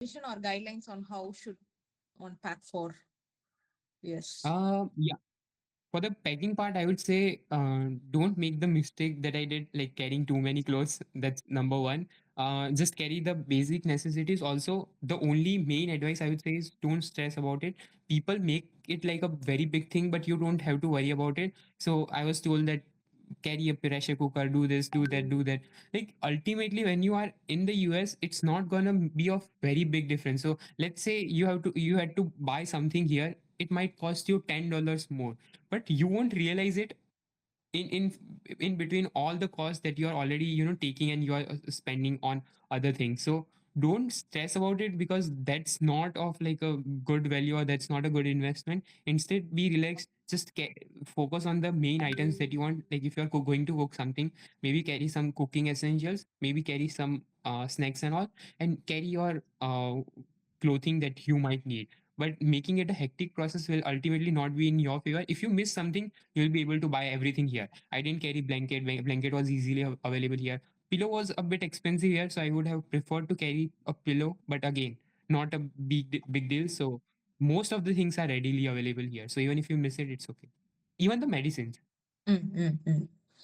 Vision or guidelines on how should one pack for? Yes. Yeah. For the packing part, I would say don't make the mistake that I did, like carrying too many clothes. That's number one. Just carry the basic necessities. Also, the only main advice I would say is don't stress about it. People make it like a very big thing, but you don't have to worry about it. So I was told that carry a pressure cooker, do this, do that, do that. Like ultimately, when you are in the US, it's not gonna be of very big difference. So let's say you had to buy something here, it might cost you $10 more, but you won't realize it in between all the costs that you are already taking and you are spending on other things. So don't stress about it, because that's not of like a good value, or that's not a good investment. Instead, be relaxed, just focus on the main items that you want. Like if you're going to cook something, maybe carry some cooking essentials, maybe carry some snacks and all, and carry your clothing that you might need. But making it a hectic process will ultimately not be in your favor. If you miss something, you'll be able to buy everything here. I didn't carry blanket. Blanket was easily available here. Pillow was a bit expensive here, so I would have preferred to carry a pillow. But again, not a big deal. So most of the things are readily available here. So even if you miss it, it's okay. Even the medicines. Mm, mm, mm.